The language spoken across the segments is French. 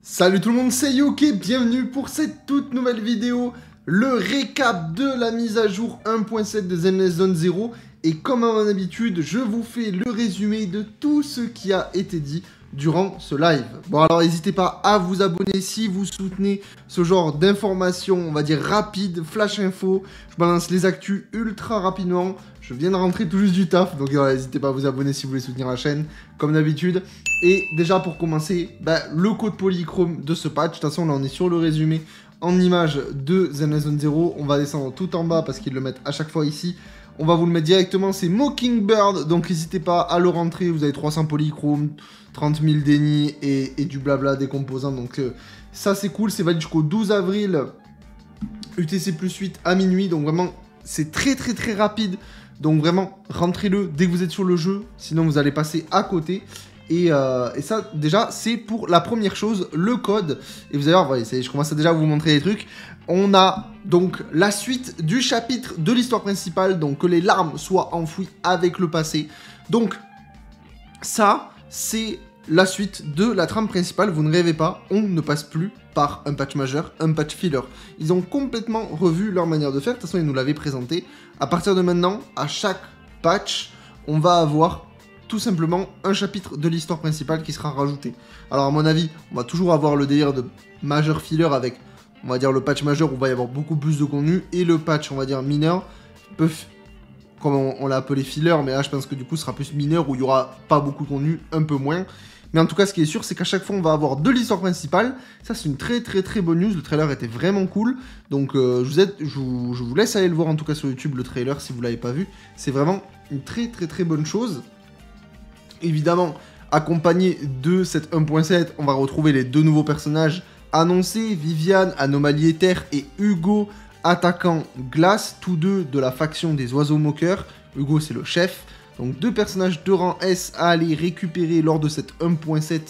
Salut tout le monde, c'est Yoke, bienvenue pour cette toute nouvelle vidéo, le récap de la mise à jour 1.7 de Zenless Zone Zero. Et comme à mon habitude, je vous fais le résumé de tout ce qui a été dit durant ce live. Bon alors n'hésitez pas à vous abonner si vous soutenez ce genre d'informations, on va dire rapide, flash info. Je balance les actus ultra rapidement. Je viens de rentrer tout juste du taf, donc n'hésitez pas à vous abonner si vous voulez soutenir la chaîne, comme d'habitude. Et déjà pour commencer, le code polychrome de ce patch. De toute façon là on est sur le résumé en image de Zenless Zone Zero. On va descendre tout en bas parce qu'ils le mettent à chaque fois ici. On va vous le mettre directement, c'est Mockingbird, donc n'hésitez pas à le rentrer. Vous avez 300 polychrome, 30 000 dénis et du blabla des composants. Donc ça c'est cool, c'est valide jusqu'au 12 avril UTC plus 8 à minuit. Donc vraiment c'est très rapide. Donc vraiment rentrez-le dès que vous êtes sur le jeu, sinon vous allez passer à côté. Et ça déjà c'est pour la première chose, le code. Et vous allez voir, je commence déjà à vous montrer les trucs. On a donc la suite du chapitre de l'histoire principale, donc que les larmes soient enfouies avec le passé. Donc ça c'est la suite de la trame principale, vous ne rêvez pas, on ne passe plus par un patch majeur, un patch filler. Ils ont complètement revu leur manière de faire, de toute façon ils nous l'avaient présenté. À partir de maintenant, à chaque patch, on va avoir tout simplement un chapitre de l'histoire principale qui sera rajouté. Alors à mon avis, on va toujours avoir le délire de majeur filler avec, on va dire, le patch majeur où il va y avoir beaucoup plus de contenu, et le patch, on va dire, mineur, comme on l'a appelé filler, mais là je pense que du coup ce sera plus mineur où il n'y aura pas beaucoup de contenu, un peu moins. Mais en tout cas, ce qui est sûr, c'est qu'à chaque fois, on va avoir de l'histoire principale. Ça, c'est une très bonne news. Le trailer était vraiment cool. Donc, je vous laisse aller le voir, en tout cas, sur YouTube, le trailer, si vous ne l'avez pas vu. C'est vraiment une très bonne chose. Évidemment, accompagné de cette 1.7, on va retrouver les deux nouveaux personnages annoncés. Viviane, Anomalie Éther, et Hugo, attaquant glace. Tous deux de la faction des oiseaux moqueurs. Hugo, c'est le chef. Donc deux personnages de rang S à aller récupérer lors de cette 1.7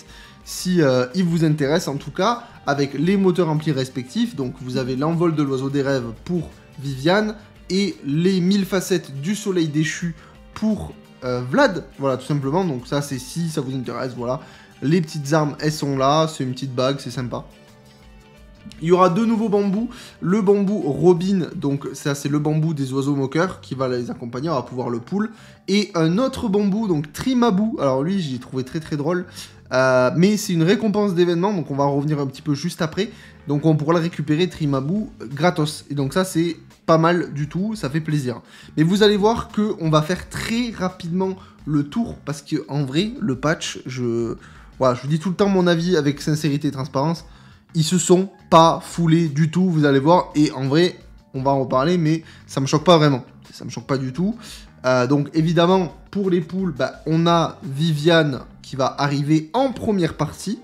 si il vous intéresse en tout cas, avec les moteurs amplis respectifs. Donc vous avez l'envol de l'oiseau des rêves pour Viviane et les 1000 facettes du soleil déchu pour Vlad. Voilà, tout simplement. Donc ça c'est si ça vous intéresse, voilà. Les petites armes, elles sont là, c'est une petite bague, c'est sympa. Il y aura deux nouveaux bambous, le bambou Robin, donc ça c'est le bambou des oiseaux moqueurs qui va les accompagner, on va pouvoir le pull, et un autre bambou, donc Trimabou, alors lui j'ai trouvé très drôle, mais c'est une récompense d'événement, donc on va revenir un petit peu juste après, donc on pourra le récupérer Trimabou gratos, et donc ça c'est pas mal du tout, ça fait plaisir. Mais vous allez voir qu'on va faire très rapidement le tour, parce qu'en vrai, le patch, je vous dis tout le temps mon avis avec sincérité et transparence, ils se sont pas foulés du tout, vous allez voir, et en vrai, on va en reparler, mais ça me choque pas vraiment, ça me choque pas du tout. Donc évidemment, pour les poules, on a Viviane qui va arriver en première partie,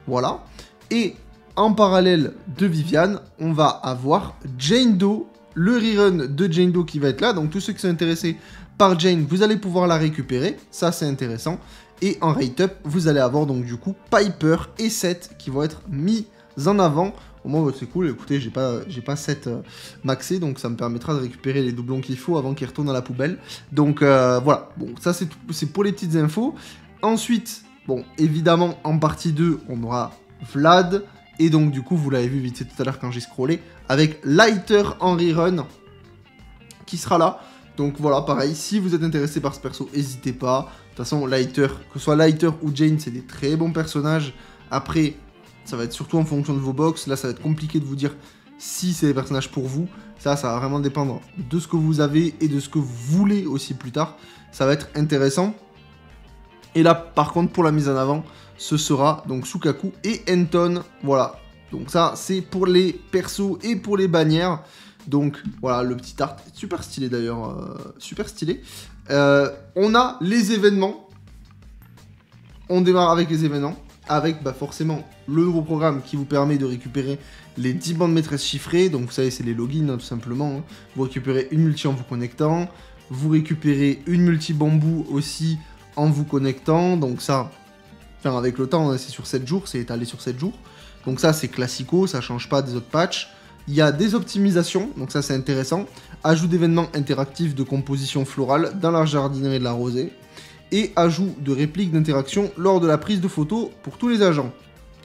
voilà, et en parallèle de Viviane, on va avoir Jane Doe, le rerun de Jane Doe qui va être là, donc tous ceux qui sont intéressés par Jane, vous allez pouvoir la récupérer, ça c'est intéressant, et en rate-up, vous allez avoir donc du coup Piper et Seth qui vont être mis en avant. Au moins c'est cool, écoutez, j'ai pas 7 maxé, donc ça me permettra de récupérer les doublons qu'il faut avant qu'ils retournent à la poubelle. Donc voilà, bon, ça c'est pour les petites infos. Ensuite, bon, évidemment, en partie 2, on aura Vlad, et donc du coup, vous l'avez vu vite fait tout à l'heure quand j'ai scrollé, avec Lighter en rerun, qui sera là. Donc voilà, pareil, si vous êtes intéressé par ce perso, n'hésitez pas. De toute façon, Lighter, que ce soit Lighter ou Jane, c'est des très bons personnages. Après, ça va être surtout en fonction de vos box. Là, ça va être compliqué de vous dire si c'est des personnages pour vous. Ça va vraiment dépendre de ce que vous avez et de ce que vous voulez aussi plus tard. Ça va être intéressant. Et là, par contre, pour la mise en avant, ce sera donc Sukaku et Anton. Voilà. Donc ça, c'est pour les persos et pour les bannières. Donc voilà, le petit art, super stylé d'ailleurs, super stylé. On a les événements. On démarre avec les événements. Avec forcément le nouveau programme qui vous permet de récupérer les 10 bandes maîtresses chiffrées. Donc vous savez, c'est les logins tout simplement. Vous récupérez une multi en vous connectant. Vous récupérez une multi bambou aussi en vous connectant. Donc ça, avec le temps, c'est sur 7 jours, c'est étalé sur 7 jours. Donc ça, c'est classico, ça change pas des autres patchs. Il y a des optimisations, donc ça c'est intéressant. Ajout d'événements interactifs de composition florale dans la jardinerie de la rosée. Et ajout de répliques d'interaction lors de la prise de photos pour tous les agents.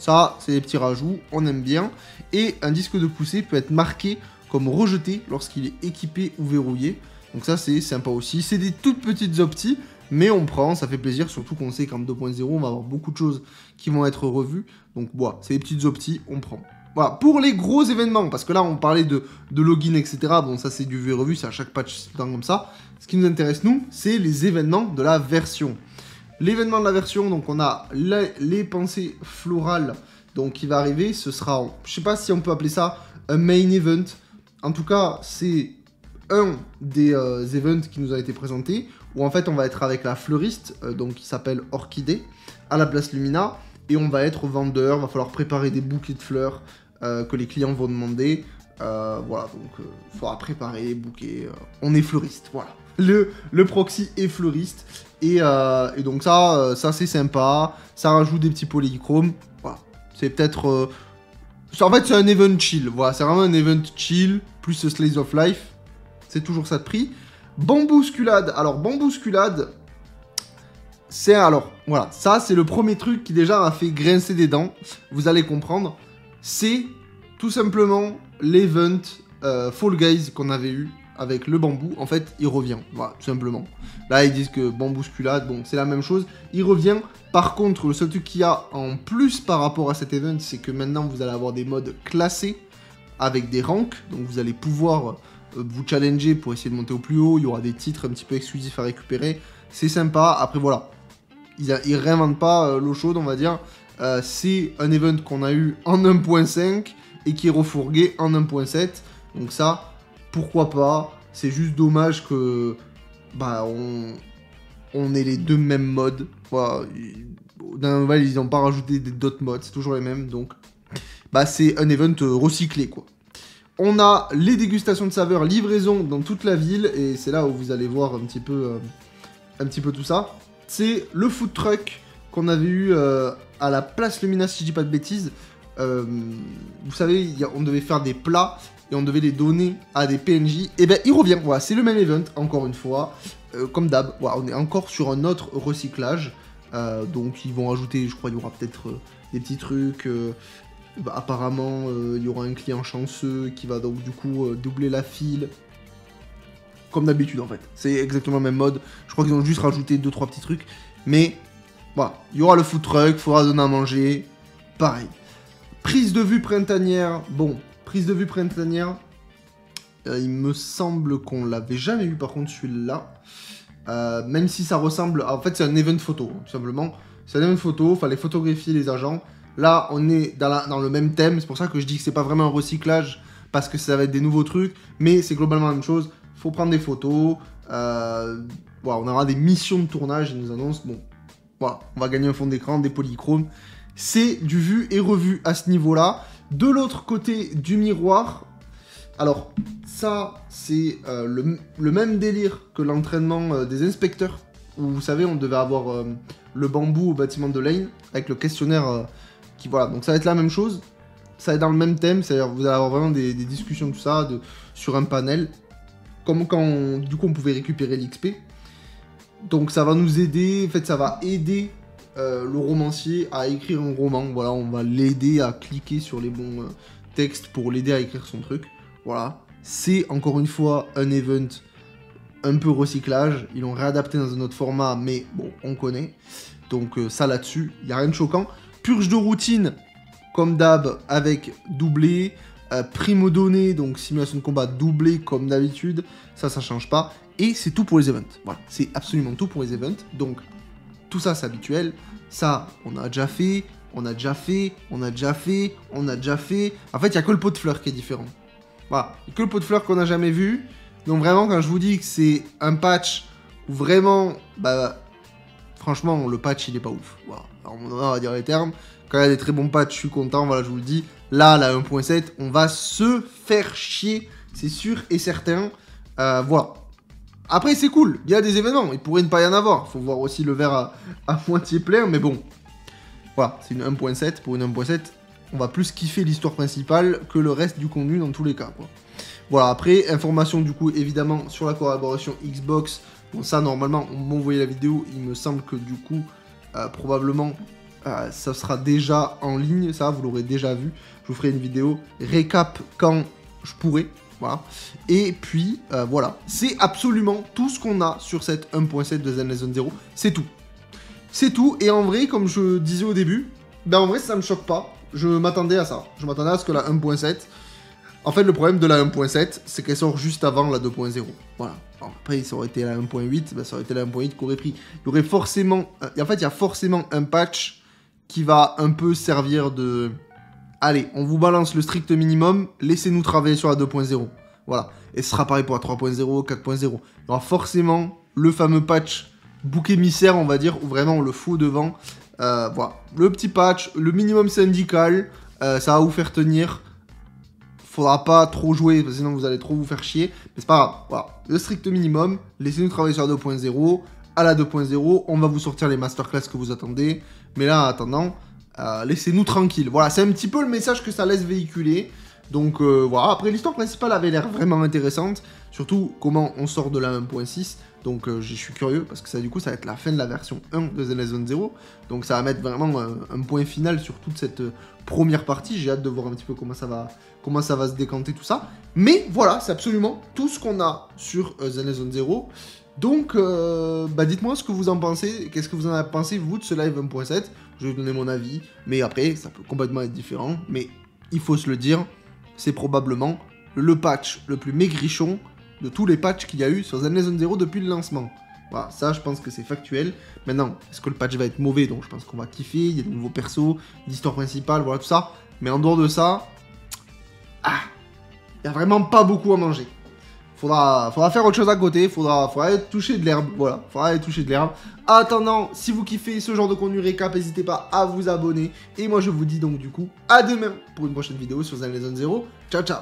Ça, c'est des petits rajouts, on aime bien. Et un disque de poussée peut être marqué comme rejeté lorsqu'il est équipé ou verrouillé. Donc ça, c'est sympa aussi. C'est des toutes petites opties, mais on prend, ça fait plaisir, surtout qu'on sait qu'en 2.0, on va avoir beaucoup de choses qui vont être revues. Donc voilà, c'est des petites opties, on prend. Voilà, pour les gros événements, parce que là, on parlait de login, etc. Bon, ça, c'est du vu et revu, c'est à chaque patch, c'est tout le temps comme ça. Ce qui nous intéresse, nous, c'est les événements de la version. L'événement de la version, donc on a les pensées florales, donc qui va arriver, ce sera, je sais pas si on peut appeler ça un main event. En tout cas, c'est un des events qui nous a été présenté, où en fait on va être avec la fleuriste, donc qui s'appelle Orchidée, à la place Lumina, et on va être vendeur, va falloir préparer des bouquets de fleurs que les clients vont demander. Voilà, donc il faudra préparer les bouquets. On est fleuriste, voilà. Le proxy est fleuriste. Et donc ça c'est sympa. Ça rajoute des petits polychromes. Voilà. C'est peut-être... en fait, c'est un event chill. Voilà, c'est vraiment un event chill, plus Slice of Life. C'est toujours ça de prix. Bambousculade. Alors, Bambousculade, c'est... Alors, voilà. Ça, c'est le premier truc qui déjà m'a fait grincer des dents. Vous allez comprendre. C'est tout simplement l'event Fall Guys qu'on avait eu avec le bambou. En fait, il revient. Voilà, tout simplement. Là, ils disent que Bambousculade, bon, c'est la même chose. Il revient. Par contre, le seul truc qu'il y a en plus par rapport à cet event, c'est que maintenant, vous allez avoir des modes classés avec des ranks. Donc, vous allez pouvoir vous challenger pour essayer de monter au plus haut. Il y aura des titres un petit peu exclusifs à récupérer. C'est sympa. Après, voilà. Ils réinventent pas l'eau chaude, on va dire. C'est un event qu'on a eu en 1.5 et qui est refourgué en 1.7. Donc ça, pourquoi pas. C'est juste dommage que bah on ait les deux mêmes modes. Voilà. Dans la nouvelle, ils n'ont pas rajouté d'autres modes, c'est toujours les mêmes. Donc bah c'est un event recyclé, quoi. On a les dégustations de saveurs, livraison dans toute la ville. Et c'est là où vous allez voir un petit peu tout ça. C'est le food truck qu'on avait eu à la place Lumina, si je dis pas de bêtises. Vous savez, on devait faire des plats et on devait les donner à des PNJ. Et ben il revient, voilà, c'est le même event, encore une fois. Comme d'hab, voilà, on est encore sur un autre recyclage. Donc ils vont rajouter, je crois, il y aura peut-être des petits trucs. Bah, apparemment, il y aura un client chanceux qui va donc du coup doubler la file. Comme d'habitude en fait, c'est exactement le même mode. Je crois qu'ils ont juste rajouté 2-3 petits trucs. Mais voilà, il y aura le food truck, il faudra donner à manger. Pareil. Prise de vue printanière. Bon, prise de vue printanière. Il me semble qu'on l'avait jamais eu par contre celui-là. Même si ça ressemble... En fait c'est un event photo, tout simplement. C'est un event photo, il fallait photographier les agents. Là on est dans le même thème, c'est pour ça que je dis que c'est pas vraiment un recyclage. Parce que ça va être des nouveaux trucs. Mais c'est globalement la même chose. Faut prendre des photos. Voilà, on aura des missions de tournage, ils nous annoncent. Bon, voilà, on va gagner un fond d'écran, des polychromes. C'est du vu et revu à ce niveau-là. De l'autre côté du miroir, alors ça, c'est le même délire que l'entraînement des inspecteurs. Où vous savez, on devait avoir le bambou au bâtiment de Lane avec le questionnaire qui, voilà, donc ça va être la même chose. Ça va être dans le même thème, c'est-à-dire vous allez avoir vraiment des discussions, tout ça, sur un panel. Comme quand, du coup, on pouvait récupérer l'XP. Donc ça va nous aider, en fait, ça va aider le romancier à écrire un roman. Voilà, on va l'aider à cliquer sur les bons textes pour l'aider à écrire son truc. Voilà, c'est encore une fois un event un peu recyclage. Ils l'ont réadapté dans un autre format, mais bon, on connaît. Donc ça là-dessus, il n'y a rien de choquant. Purge de routine, comme d'hab, avec doublé. Primo donné, donc simulation de combat doublé comme d'habitude, ça change pas, et c'est tout pour les events, voilà, c'est absolument tout pour les events, donc tout ça c'est habituel, ça on a déjà fait, en fait il n'y a que le pot de fleurs qui est différent, voilà, il y a que le pot de fleurs qu'on n'a jamais vu, donc vraiment quand je vous dis que c'est un patch où vraiment, bah franchement le patch il est pas ouf, voilà, alors, on va dire les termes. Quand il y a des très bons patchs, je suis content, voilà, je vous le dis. Là, la 1.7, on va se faire chier, c'est sûr et certain. Voilà. Après, c'est cool, il y a des événements, il pourrait ne pas y en avoir. Faut voir aussi le verre à moitié plein, mais bon. Voilà, c'est une 1.7. Pour une 1.7, on va plus kiffer l'histoire principale que le reste du contenu dans tous les cas, quoi. Voilà, après, information du coup, évidemment, sur la collaboration Xbox. Bon, ça, normalement, on m'a envoyé la vidéo, il me semble que du coup, probablement... ça sera déjà en ligne, ça, vous l'aurez déjà vu. Je vous ferai une vidéo récap quand je pourrai. Voilà. Et puis, voilà. C'est absolument tout ce qu'on a sur cette 1.7 de Zen Zone 0. C'est tout. C'est tout. Et en vrai, comme je disais au début, ben en vrai, ça me choque pas. Je m'attendais à ça. Je m'attendais à ce que la 1.7... En fait, le problème de la 1.7, c'est qu'elle sort juste avant la 2.0. Voilà. Alors, après, ça aurait été la 1.8, ben, ça aurait été la 1.8 qu'aurait pris. Il y aurait forcément... En fait, il y a forcément un patch qui va un peu servir de... Allez, on vous balance le strict minimum, laissez-nous travailler sur la 2.0. Voilà. Et ce sera pareil pour la 3.0, 4.0. Il y aura forcément le fameux patch bouc émissaire, on va dire, où vraiment on le fout devant. Voilà. Le petit patch, le minimum syndical, ça va vous faire tenir. Faudra pas trop jouer, parce que sinon vous allez trop vous faire chier. Mais c'est pas grave. Voilà. Le strict minimum, laissez-nous travailler sur la 2.0. À la 2.0, on va vous sortir les masterclass que vous attendez. Mais là, en attendant, laissez-nous tranquille. Voilà, c'est un petit peu le message que ça laisse véhiculer. Donc voilà, après l'histoire principale avait l'air vraiment intéressante. Surtout comment on sort de la 1.6. Donc je suis curieux parce que ça du coup ça va être la fin de la version 1 de Zen Zone 0. Donc ça va mettre vraiment un point final sur toute cette première partie. J'ai hâte de voir un petit peu comment ça va se décanter tout ça. Mais voilà, c'est absolument tout ce qu'on a sur Zen Zone 0. Donc dites-moi ce que vous en pensez. Qu'est-ce que vous en avez pensé vous de ce live 1.7. Je vais vous donner mon avis. Mais après ça peut complètement être différent. Mais il faut se le dire, c'est probablement le patch le plus maigrichon de tous les patchs qu'il y a eu sur Zen Zone 0 depuis le lancement. Voilà, ça je pense que c'est factuel. Maintenant, est-ce que le patch va être mauvais? Donc je pense qu'on va kiffer, il y a de nouveaux persos, l'histoire principale, voilà tout ça. Mais en dehors de ça, il n'y a vraiment pas beaucoup à manger. Faudra faire autre chose à côté, faudra aller toucher de l'herbe, voilà, faudra aller toucher de l'herbe. En attendant, si vous kiffez ce genre de contenu récap, n'hésitez pas à vous abonner. Et moi je vous dis donc du coup à demain pour une prochaine vidéo sur Zen Zone 0. Ciao ciao.